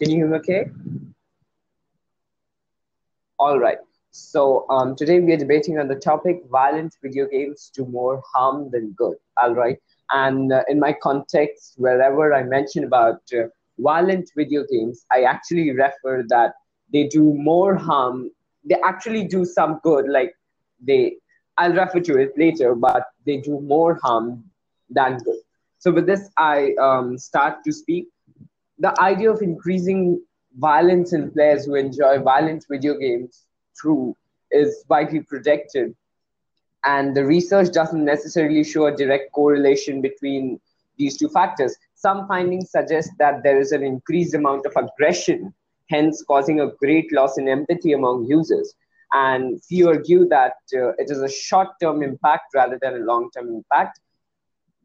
Can you hear me okay? All right. So today we are debating on the topic violent video games do more harm than good. All right. And in my context, wherever I mention about violent video games, I actually refer that they do more harm. They actually do some good. Like they, I'll refer to it later, but they do more harm than good. So with this, I start to speak. The idea of increasing violence in players who enjoy violent video games through is widely predicted, and the research doesn't necessarily show a direct correlation between these two factors. Some findings suggest that there is an increased amount of aggression, hence causing a great loss in empathy among users. And few argue that it is a short term impact rather than a long term impact.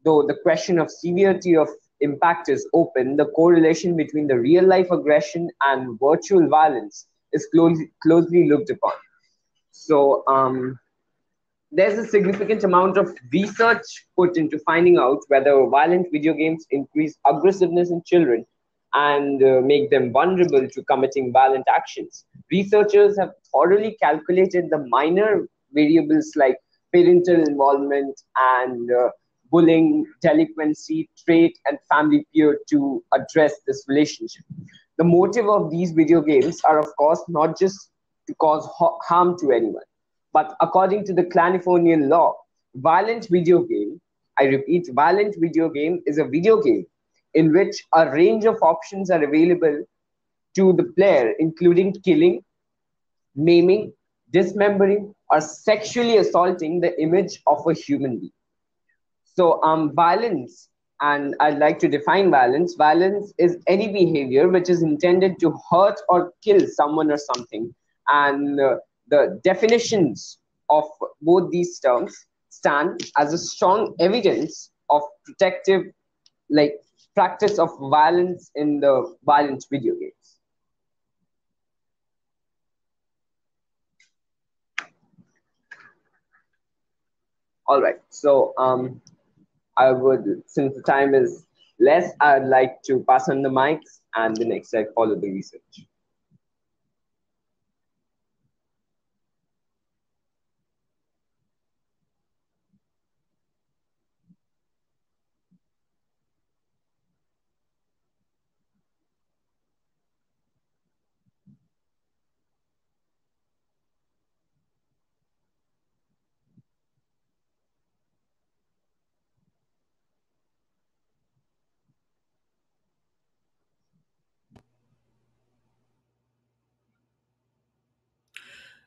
Though the question of severity of impact is open, the correlation between the real life aggression and virtual violence is closely looked upon. So there's a significant amount of research put into finding out whether violent video games increase aggressiveness in children and make them vulnerable to committing violent actions. Researchers have thoroughly calculated the minor variables like parental involvement and bullying, delinquency, trait, and family peer to address this relationship. The motive of these video games are, of course, not just to cause harm to anyone, but according to the Californian law, violent video game, I repeat, violent video game is a video game in which a range of options are available to the player, including killing, maiming, dismembering, or sexually assaulting the image of a human being. So violence, and I'd like to define violence. Violence is any behavior which is intended to hurt or kill someone or something. And the definitions of both these terms stand as a strong evidence of protective, like practice of violence in the violent video games. All right, so I would, since the time is less, I'd like to pass on the mics and the next I follow the research.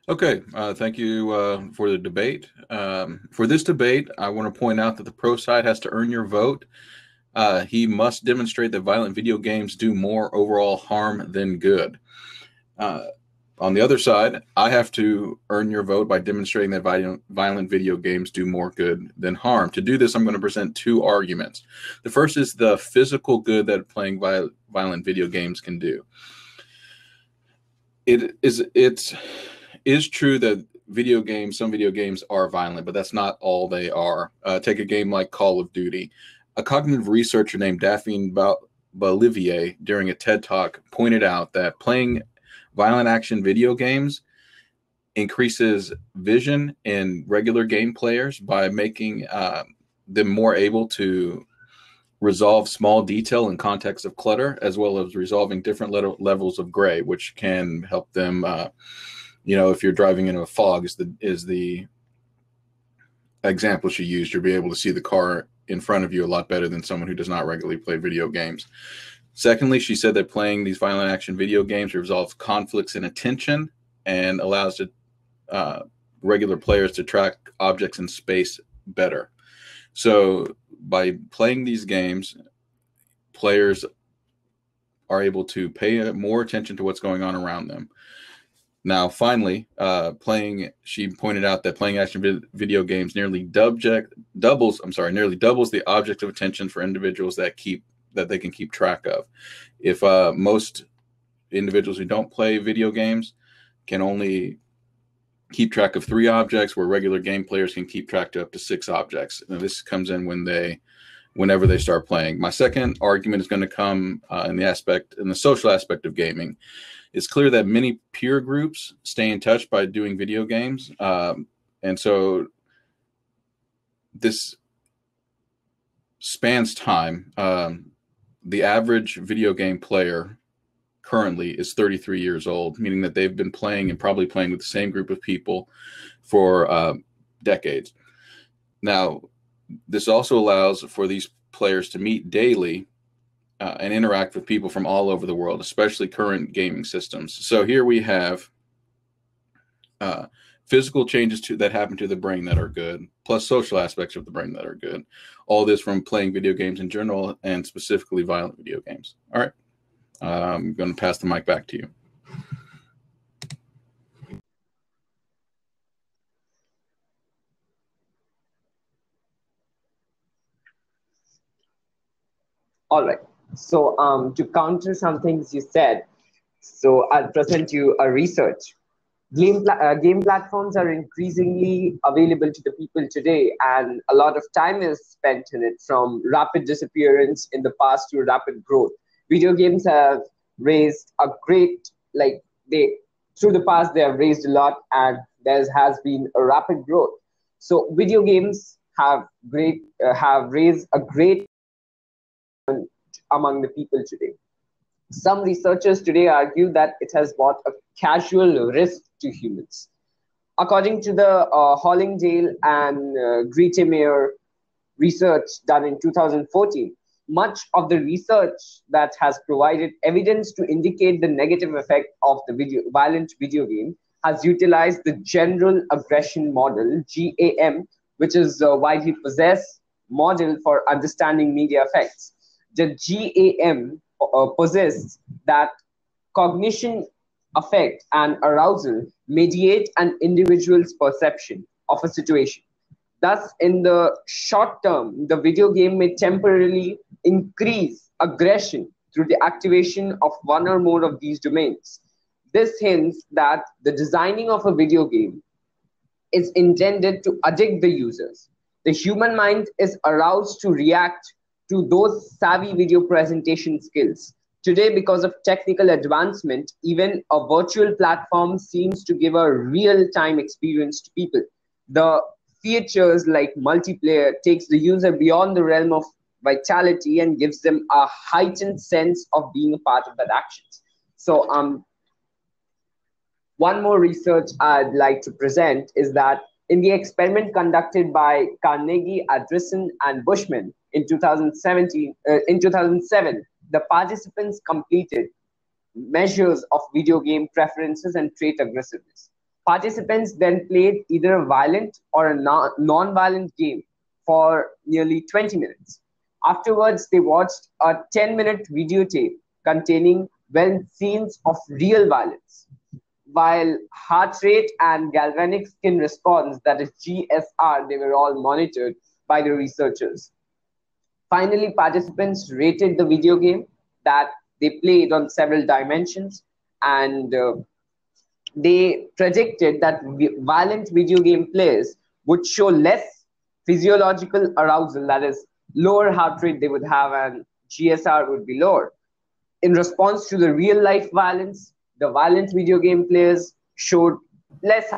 Okay, thank you for the debate. For this debate, I want to point out that the pro side has to earn your vote. He must demonstrate that violent video games do more overall harm than good. On the other side, I have to earn your vote by demonstrating that violent video games do more good than harm. To do this, I'm going to present two arguments. The first is the physical good that playing violent video games can do. It's true that some video games are violent, but that's not all they are. Take a game like Call of Duty. A cognitive researcher named Daphne Bolivier, during a TED Talk, pointed out that playing violent action video games increases vision in regular game players by making them more able to resolve small detail in context of clutter, as well as resolving different levels of gray, which can help them, if you're driving in a fog is the example she used, you'll be able to see the car in front of you a lot better than someone who does not regularly play video games. Secondly, she said that playing these violent action video games resolves conflicts in attention and allows regular players to track objects in space better. So by playing these games, players are able to pay more attention to what's going on around them. Now, finally, she pointed out that playing action video games nearly doubles the object of attention for individuals that they can keep track of. If most individuals who don't play video games can only keep track of 3 objects, where regular game players can keep track to up to 6 objects. Now, this comes in when they whenever they start playing. My second argument is going to come in the social aspect of gaming. It's clear that many peer groups stay in touch by doing video games. And so this spans time. The average video game player currently is 33 years old, meaning that they've been playing and probably playing with the same group of people for decades. Now, this also allows for these players to meet daily and interact with people from all over the world, especially current gaming systems. So here we have physical changes that happen to the brain that are good, plus social aspects of the brain that are good. All this from playing video games in general and specifically violent video games. All right. I'm going to pass the mic back to you. All right. So to counter some things you said, so I'll present you a research. Game platforms are increasingly available to the people today, and a lot of time is spent in it, from rapid disappearance in the past to rapid growth. Video games have raised a great, through the past, they have raised a lot, and there has been a rapid growth. So video games have raised a great among the people today. Some researchers today argue that it has brought a casual risk to humans. According to the Hollingdale and Grietemeyer research done in 2014, much of the research that has provided evidence to indicate the negative effect of the violent video game has utilized the general aggression model, GAM, which is a widely possessed model for understanding media effects. The GAM possesses that cognition, affect, and arousal mediate an individual's perception of a situation. Thus, in the short term, the video game may temporarily increase aggression through the activation of one or more of these domains. This hints that the designing of a video game is intended to addict the users. The human mind is aroused to react to those savvy video presentation skills. Today, because of technical advancement, even a virtual platform seems to give a real-time experience to people. The features like multiplayer takes the user beyond the realm of vitality and gives them a heightened sense of being a part of that action. So one more research I'd like to present is that in the experiment conducted by Carnegie, Andreessen, and Bushman in 2007, the participants completed measures of video game preferences and trait aggressiveness. Participants then played either a violent or a non-violent game for nearly 20 minutes. Afterwards, they watched a 10-minute videotape containing scenes of real violence, while heart rate and galvanic skin response, that is GSR, they were all monitored by the researchers. Finally, participants rated the video game that they played on several dimensions, and they predicted that violent video game players would show less physiological arousal, that is, lower heart rate they would have, and GSR would be lower. In response to the real life violence, the violent video game players showed less.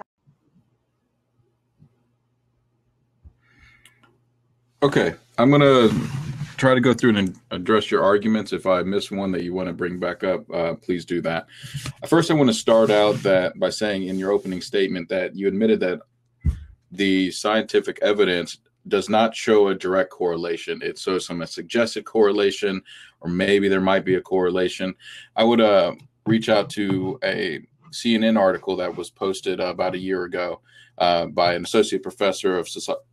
Okay, I'm going to try to go through and address your arguments. If I miss one that you want to bring back up, please do that. First, I want to start out by saying in your opening statement that you admitted that the scientific evidence does not show a direct correlation. It shows some suggested correlation, or maybe there might be a correlation. I would reach out to a CNN article that was posted about a year ago by an associate professor of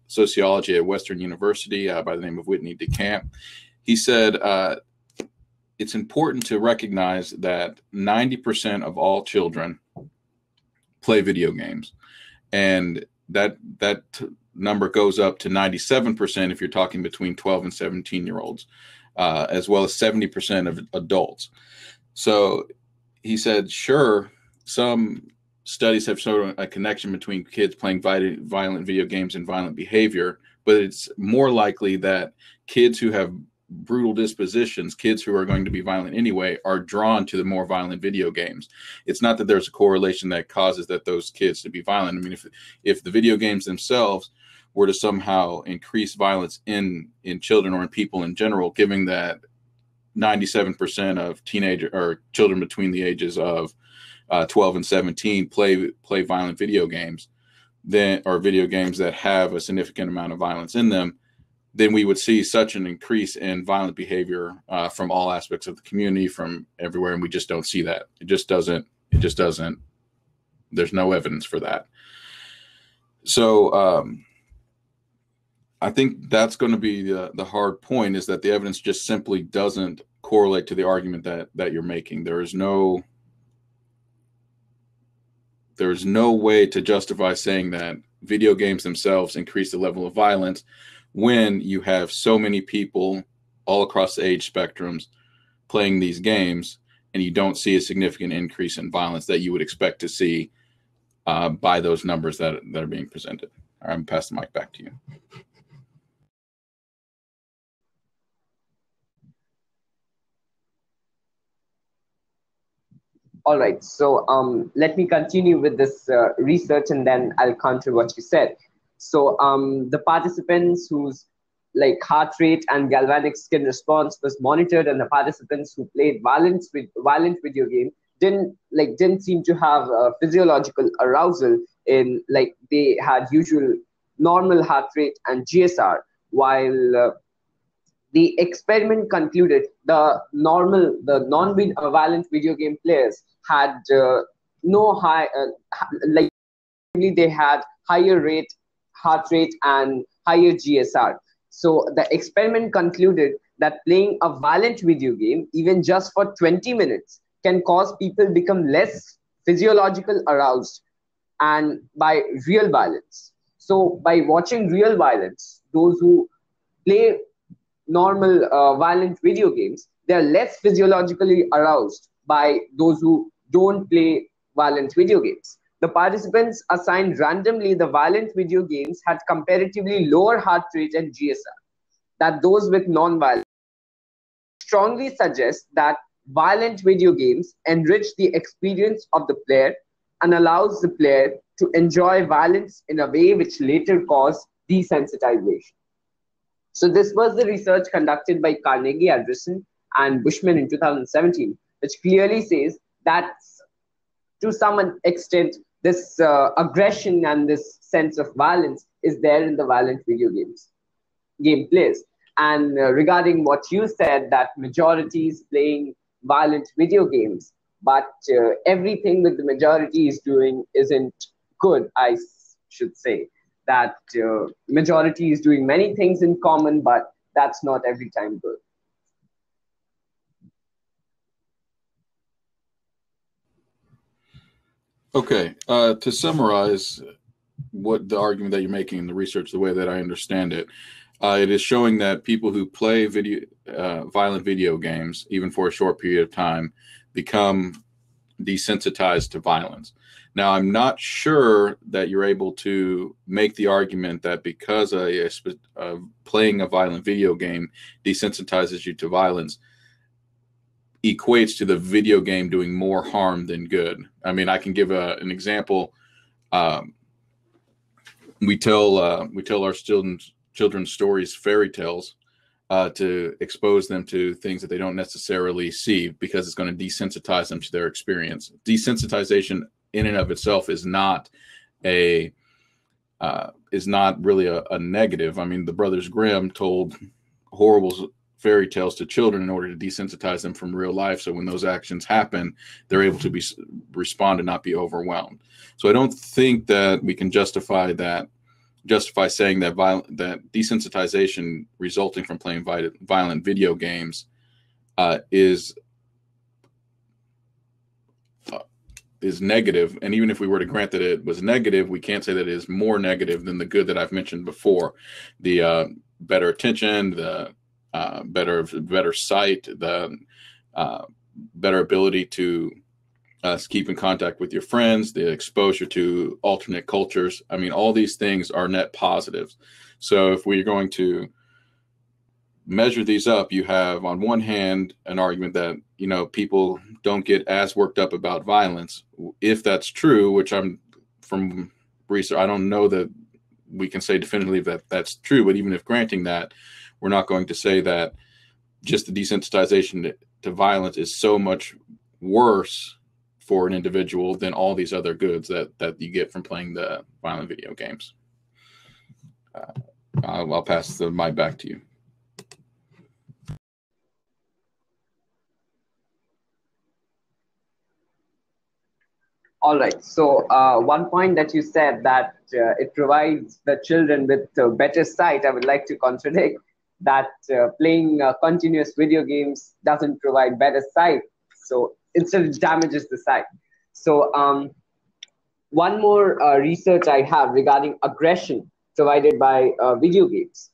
sociology at Western University by the name of Whitney DeCamp. He said, it's important to recognize that 90% of all children play video games. And that number goes up to 97% if you're talking between 12 and 17-year-olds, as well as 70% of adults. So he said, sure, some studies have shown a connection between kids playing violent video games and violent behavior, but it's more likely that kids who have brutal dispositions, kids who are going to be violent anyway, are drawn to the more violent video games. It's not that there's a correlation that causes those kids to be violent. I mean, if the video games themselves were to somehow increase violence in children or in people in general, given that 97% of teenager or children between the ages of 12 and 17 play violent video games, or video games that have a significant amount of violence in them, then we would see such an increase in violent behavior from all aspects of the community, from everywhere, and we just don't see that. It just doesn't. There's no evidence for that. So I think that's going to be the hard point, is that the evidence just simply doesn't correlate to the argument that you're making. There's no way to justify saying that video games themselves increase the level of violence when you have so many people all across the age spectrums playing these games, and you don't see a significant increase in violence that you would expect to see by those numbers that are being presented. All right, I'm going to pass the mic back to you. All right, so let me continue with this research, and then I'll counter what you said. So the participants whose heart rate and galvanic skin response was monitored, and the participants who played violent video game didn't seem to have physiological arousal in they had usual normal heart rate and GSR, while the experiment concluded the non-violent video game players had no high they had higher heart rate and higher GSR. So the experiment concluded that playing a violent video game, even just for 20 minutes, can cause people become less physiological aroused and by real violence. So by watching real violence, those who play normal violent video games, they are less physiologically aroused by those who don't play violent video games. The participants assigned randomly the violent video games had comparatively lower heart rate and GSR than those with non-violent. Strongly suggests that violent video games enrich the experience of the player and allows the player to enjoy violence in a way which later cause desensitization. So this was the research conducted by Carnegie, Anderson, and Bushman in 2017, which clearly says that to some extent, this aggression and this sense of violence is there in the violent video game players. And regarding what you said, that majority is playing violent video games, but everything that the majority is doing isn't good, I should say. That majority is doing many things in common, but that's not every time good. Okay, to summarize what the argument that you're making in the research, the way that I understand it, it is showing that people who play violent video games, even for a short period of time, become desensitized to violence. Now, I'm not sure that you're able to make the argument that because playing a violent video game desensitizes you to violence equates to the video game doing more harm than good. I mean, I can give an example. We tell our children's stories, fairy tales, to expose them to things that they don't necessarily see, because it's going to desensitize them to their experience. Desensitization in and of itself is not really a negative. I mean, the Brothers Grimm told horrible fairy tales to children in order to desensitize them from real life. So when those actions happen, they're able to respond and not be overwhelmed. So I don't think that we can justify saying that that desensitization resulting from playing violent video games is negative. And even if we were to grant that it was negative, we can't say that it is more negative than the good that I've mentioned before: the better attention, the better sight, the better ability to keep in contact with your friends, the exposure to alternate cultures. I mean, all these things are net positives. So if we're going to measure these up, you have on one hand an argument that, you know, people don't get as worked up about violence. If that's true, which I'm from research, I don't know that we can say definitively that that's true, but even if granting that, we're not going to say that just the desensitization to violence is so much worse for an individual than all these other goods that you get from playing the violent video games. I'll pass the mic back to you. All right. So one point that you said that it provides the children with better sight, I would like to contradict that playing continuous video games doesn't provide better sight. So instead, it damages the sight. So one more research I have regarding aggression provided by video games.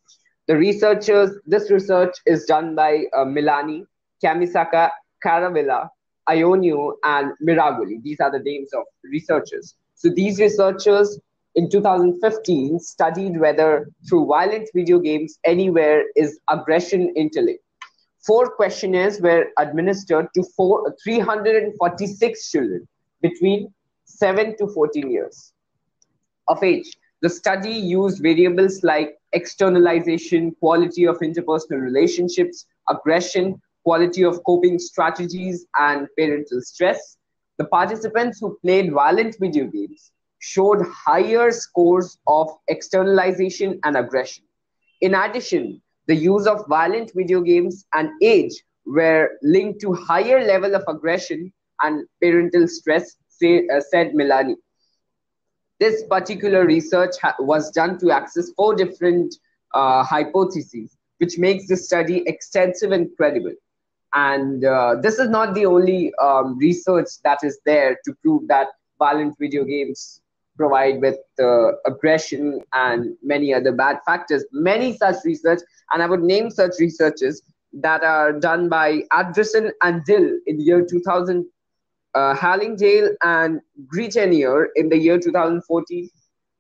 This research is done by Milani, Kamisaka, Caravella, Ionio, and Miragoli. These are the names of researchers. So these researchers in 2015 studied whether through violent video games anywhere is aggression interlinked. 4 questionnaires were administered to 346 children between 7 to 14 years of age. The study used variables like externalization, quality of interpersonal relationships, aggression, quality of coping strategies, and parental stress. The participants who played violent video games showed higher scores of externalization and aggression. In addition, the use of violent video games and age were linked to higher level of aggression and parental stress, said Milani. This particular research was done to access 4 different hypotheses, which makes the study extensive and credible. And this is not the only research that is there to prove that violent video games provide with aggression and many other bad factors. Many such research, and I would name such researches that are done by Anderson and Dill in the year 2000, Hallingdale and Grechenier in the year 2014,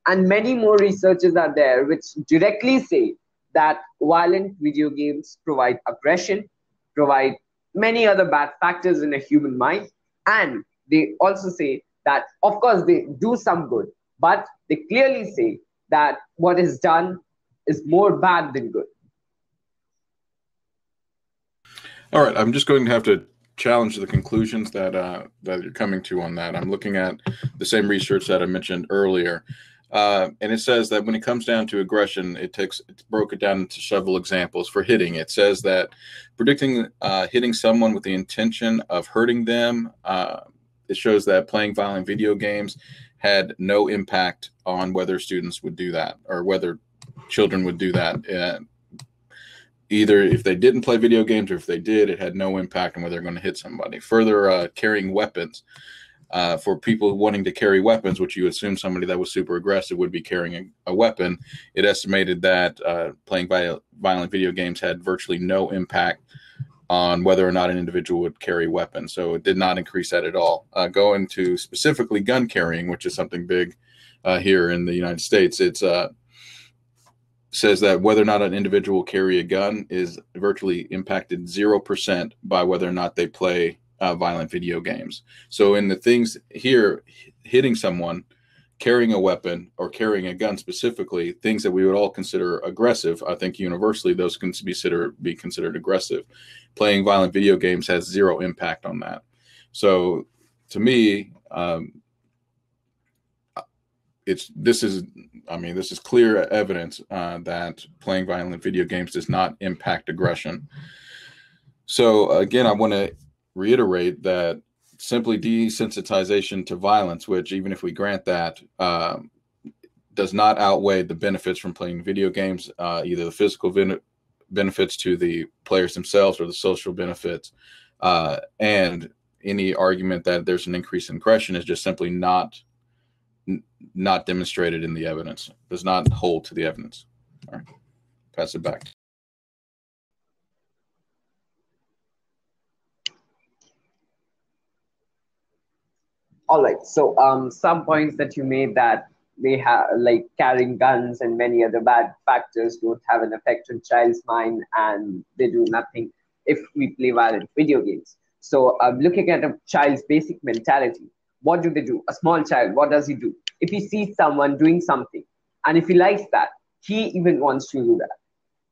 and many more researches are there which directly say that violent video games provide aggression, provide many other bad factors in a human mind, and they also say that, of course, they do some good, but they clearly say that what is done is more bad than good. All right, I'm just going to have to challenge the conclusions that you're coming to on that. I'm looking at the same research that I mentioned earlier, and it says that when it comes down to aggression, it's broke it down into several examples. For hitting, it says that predicting hitting someone with the intention of hurting them, it shows that playing violent video games had no impact on whether students would do that or whether children would do that. Either if they didn't play video games or if they did, it had no impact on whether they're going to hit somebody. Further, carrying weapons. For people wanting to carry weapons, which you assume somebody that was super aggressive would be carrying a weapon, it estimated that playing violent video games had virtually no impact on whether or not an individual would carry weapons. So it did not increase that at all. Going to specifically gun carrying, which is something big here in the United States, it's says that whether or not an individual will carry a gun is virtually impacted 0% by whether or not they play violent video games. So in the things here, hitting someone, carrying a weapon, or carrying a gun specifically, things that we would all consider aggressive, I think universally those can be considered aggressive. Playing violent video games has 0 impact on that. So to me, this is clear evidence that playing violent video games does not impact aggression. So again, I want to reiterate that simply desensitization to violence, which even if we grant that, does not outweigh the benefits from playing video games, either the physical benefits to the players themselves or the social benefits. And any argument that there's an increase in aggression is just simply not demonstrated in the evidence, does not hold to the evidence. All right, pass it back. All right. So, some points that you made, that they have, like carrying guns and many other bad factors, don't have an effect on child's mind, and they do nothing if we play violent video games. So, looking at a child's basic mentality, what do they do? A small child, what does he do? If he sees someone doing something, and if he likes that, he even wants to do that.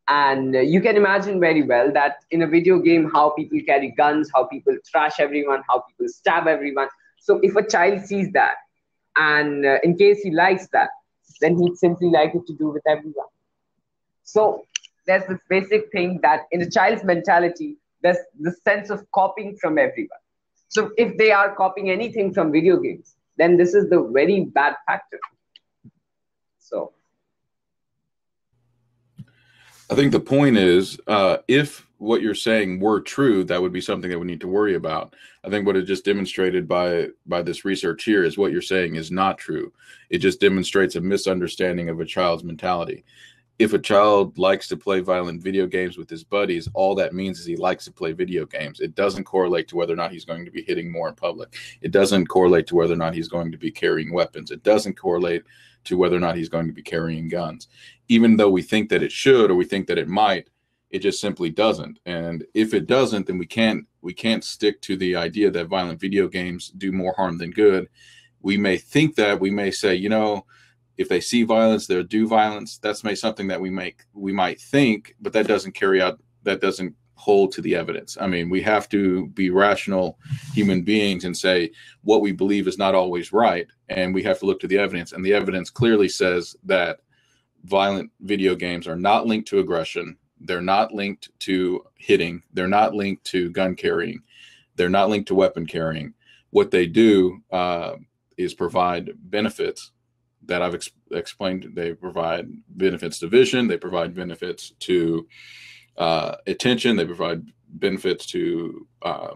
And you can imagine very well that in a video game, how people carry guns, how people trash everyone, how people stab everyone. So if a child sees that, and in case he likes that, then he'd simply like it to do with everyone. So there's this basic thing that in a child's mentality, there's the sense of copying from everyone. So if they are copying anything from video games, then this is the very bad factor. So I think the point is, if what you're saying were true, that would be something that we need to worry about. I think what it just demonstrated by this research here is what you're saying is not true. It just demonstrates a misunderstanding of a child's mentality. If a child likes to play violent video games with his buddies, all that means is he likes to play video games. It doesn't correlate to whether or not he's going to be hitting more in public. It doesn't correlate to whether or not he's going to be carrying weapons. It doesn't correlate to whether or not he's going to be carrying guns. Even though we think that it should, or we think that it might, it just simply doesn't. And if it doesn't, then we can't stick to the idea that violent video games do more harm than good. We may think that, we may say, you know, if they see violence, they'll do violence. That's something that we might think, but that doesn't hold to the evidence. I mean, we have to be rational human beings and say what we believe is not always right, and we have to look to the evidence. And the evidence clearly says that violent video games are not linked to aggression. They're not linked to hitting. They're not linked to gun carrying. They're not linked to weapon carrying. What they do is provide benefits that I've explained. They provide benefits to vision. They provide benefits to attention. They provide benefits to, a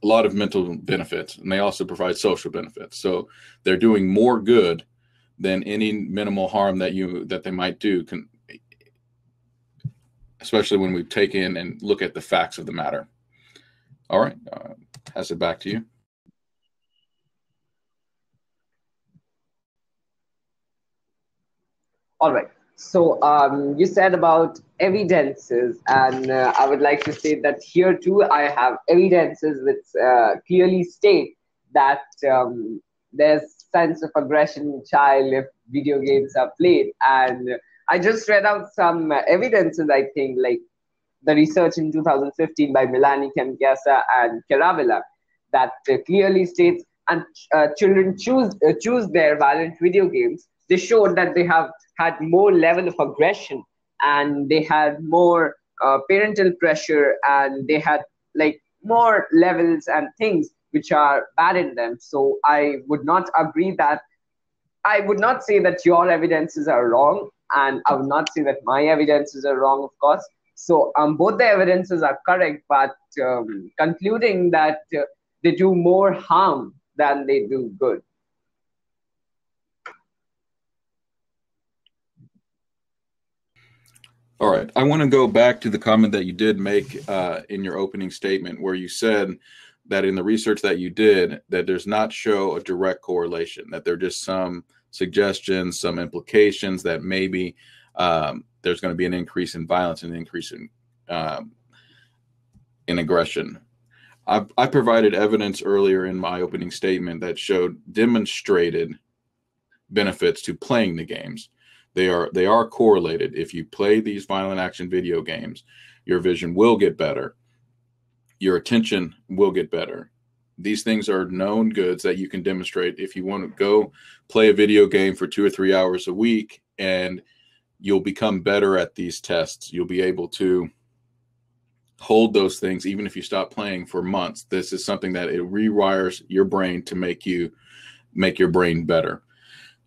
lot of mental benefits, and they also provide social benefits. So they're doing more good than any minimal harm that they might do, especially when we take in and look at the facts of the matter. All right, pass it back to you. all right. So you said about evidences, and I would like to say that here too I have evidences which clearly state that there's sense of aggression in child if video games are played. And I just read out some evidences, I think, like the research in 2015 by Milani, Kemkesa, and Caravella, that clearly states, and children choose their violent video games. They showed that they have had more level of aggression, and they had more parental pressure, and they had like more levels and things which are bad in them. So I would not agree that, I would not say that your evidences are wrong, and I would not say that my evidences are wrong, of course. So both the evidences are correct, but concluding that they do more harm than they do good. All right. I want to go back to the comment that you did make in your opening statement, where you said that in the research that you did, that does not show a direct correlation, that there are just some suggestions, some implications that maybe there's going to be an increase in violence and an increase in aggression. I provided evidence earlier in my opening statement that showed demonstrated benefits to playing the games. They are correlated. If you play these violent action video games, your vision will get better. Your attention will get better. These things are known goods that you can demonstrate. If you want to go play a video game for 2 or 3 hours a week, and you'll become better at these tests. You'll be able to hold those things even if you stop playing for months. This is something that it rewires your brain to make your brain better.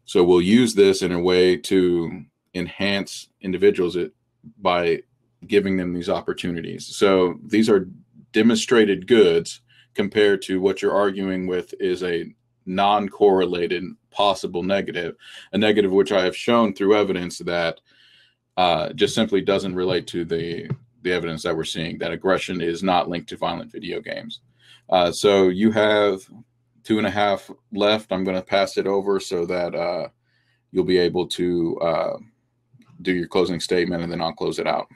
So we'll use this in a way to enhance individuals by giving them these opportunities. So these are demonstrated goods compared to what you're arguing with is a non-correlated possible negative, a negative which I have shown through evidence that just simply doesn't relate to the evidence that we're seeing, that aggression is not linked to violent video games. So you have 2.5 left. I'm going to pass it over so that you'll be able to do your closing statement, and then I'll close it out.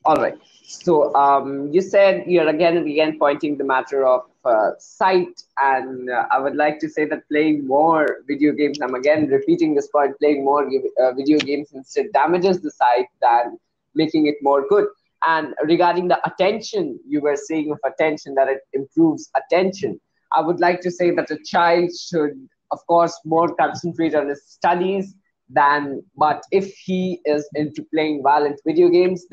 All right. So you said you're again and again pointing the matter of sight, and I would like to say that playing more video games, I'm again repeating this point, playing more video games instead damages the sight than making it more good. And regarding the attention, you were saying of attention, that it improves attention. I would like to say that a child should, of course, more concentrate on his studies than, but if he is into playing violent video games,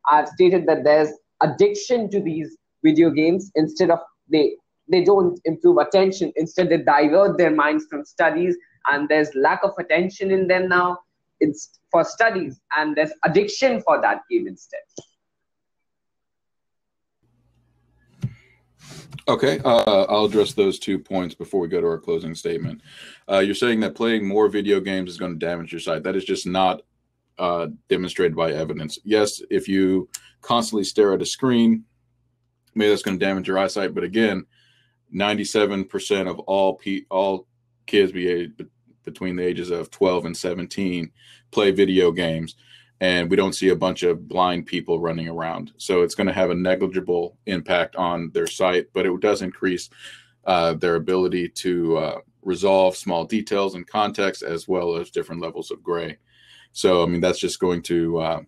I've stated that there's addiction to these video games. Instead of they don't improve attention, instead they divert their minds from studies, and there's lack of attention in them now. It's for studies, and there's addiction for that game instead. Okay, I'll address those 2 points before we go to our closing statement. You're saying that playing more video games is going to damage your sight. That is just not demonstrated by evidence. Yes, if you constantly stare at a screen, maybe that's going to damage your eyesight. But again, 97% of all kids between the ages of 12 and 17 play video games, and we don't see a bunch of blind people running around. So it's going to have a negligible impact on their sight, but it does increase their ability to resolve small details and context, as well as different levels of gray. So, I mean, that's just going to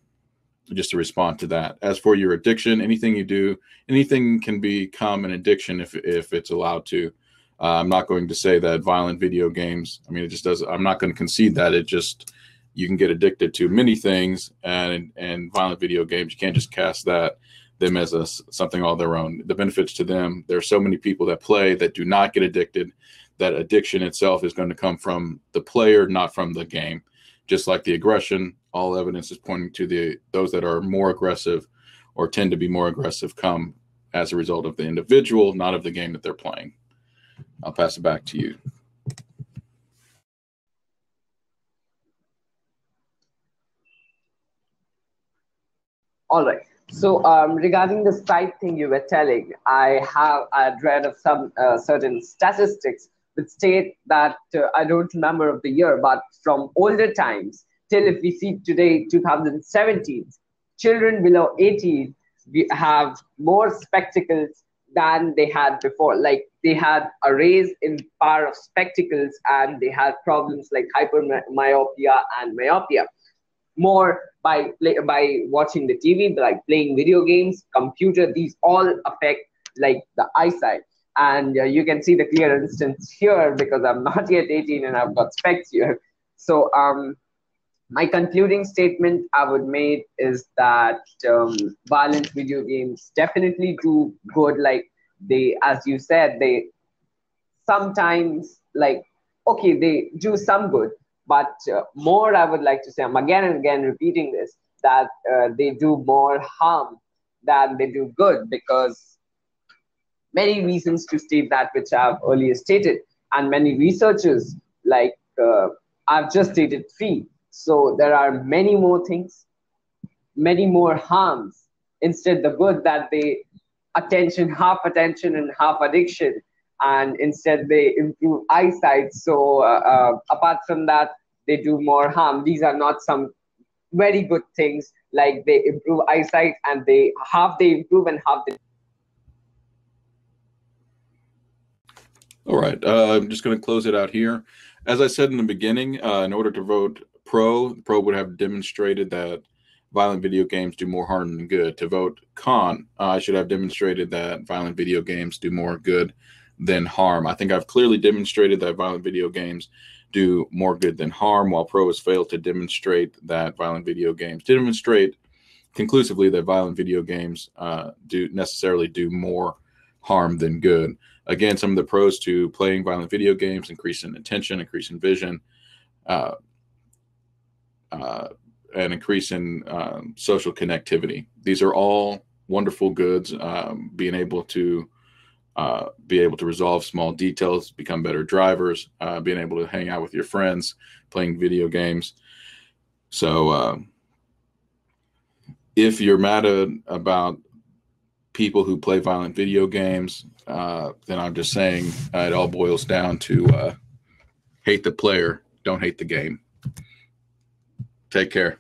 just to respond to that. As for your addiction, anything you do, anything can become an addiction if it's allowed to. I'm not going to say that violent video games, I mean, it just does. I'm not going to concede that. It just, you can get addicted to many things, and violent video games, you can't just cast them as something all their own. The benefits to them, there are so many people that play that do not get addicted. That addiction itself is going to come from the player, not from the game. Just like the aggression, all evidence is pointing to those that are more aggressive or tend to be more aggressive come as a result of the individual, not of the game that they're playing. I'll pass it back to you. All right. So regarding the sight thing you were telling, I'd read of some certain statistics that state that I don't remember of the year, but from older times till, if we see today, 2017, children below 18 have more spectacles than they had before. Like, they had a raise in power of spectacles, and they had problems like hypermyopia and myopia. More by watching the TV, like playing video games, computer. These all affect like the eyesight, and you can see the clear instance here because I'm not yet 18 and I've got specs here. So my concluding statement I would make is that violent video games definitely do good. Like, they, as you said, they sometimes, like, okay, they do some good, but more, I would like to say, I'm again and again repeating this, that they do more harm than they do good, because many reasons to state that, which I've earlier stated, and many researchers, like I've just stated 3. So there are many more things, many more harms, instead the good, that they half attention and half addiction, and instead they improve eyesight. So apart from that, they do more harm. These are not some very good things, like they improve eyesight, and they improve and half they. All right, I'm just going to close it out here. As I said in the beginning, in order to vote pro would have demonstrated that violent video games do more harm than good. To vote con, I should have demonstrated that violent video games do more good than harm. I think I've clearly demonstrated that violent video games do more good than harm, while pro has failed to demonstrate that violent video games demonstrate conclusively that violent video games do necessarily do more harm than good. Again, some of the pros to playing violent video games: increase in attention, increase in vision, and increase in social connectivity. These are all wonderful goods. Being able to resolve small details, become better drivers, being able to hang out with your friends, playing video games. So if you're mad about people who play violent video games, then I'm just saying it all boils down to hate the player, don't hate the game. Take care.